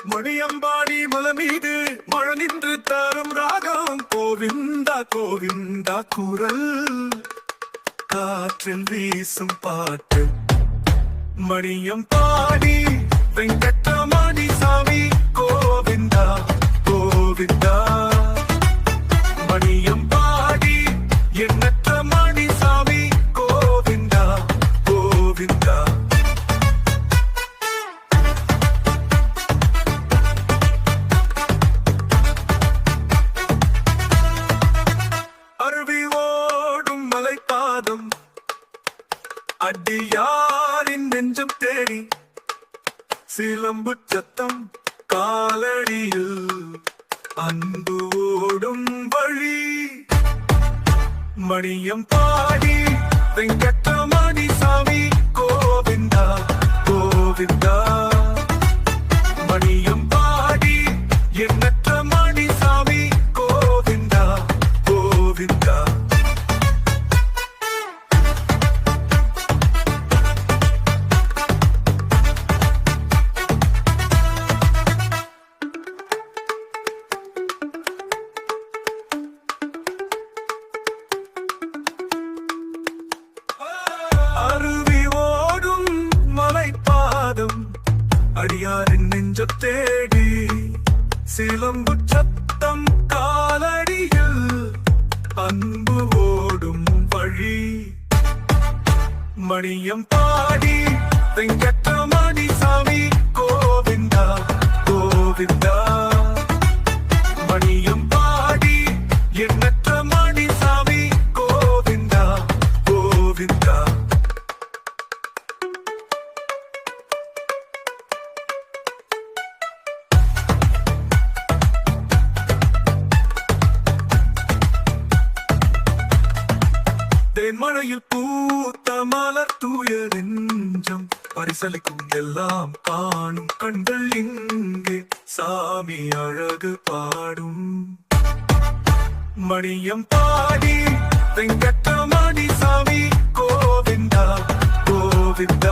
மணியம்பாடி மலமீது மழை நின்று தரும் ராகம் கோவிந்தா கோவிந்தா குரல் காற்றில் வீசும் பாட்டு மணியம்பாடி வெங்கட்ரமணி சாமி கோவிந்தா கோவிந்தா மணியம்பாடி எண்ணற்ற மணி சாமி கோவிந்தா கோவிந்தா அருவி ஓடும் மலைப்பாதம் அடியாரின் நெஞ்சம் தேடி சிலம்பு சத்தம் காலடியில் அன்பு ஓடும் வழி மணியம்பாடி வெங்கட்ரமணி சாமி கோவிந்தா கோவிந்தா மணியம்பாடி எண்ணற்ற மணி சாமி கோவிந்தா கோவிந்தா அருவி ஓடும் மலைப்பாதம் அடியாரின் நெஞ்ச தேடி சிலம்பு சத்தம் காலடியில் அன்பு ஓடும் வழி மணியம்பாடி வெங்கட்ரமணி சாமி கோவிந்தா கோவிந்தா மணியம்பாடி எண்ணற்ற மணி சாமி கோவிந்தா கோவிந்தா தேன்மழையில் பூத்த மலர் தூய நெஞ்சம் பரிசலிக்கும் எல்லாம் காணும் கண்கள் இங்கே சாமி அழகு பாடும் மணியம்பாடி வெங்கட்ரமணி சாமி கோவிந்தா கோவிந்தா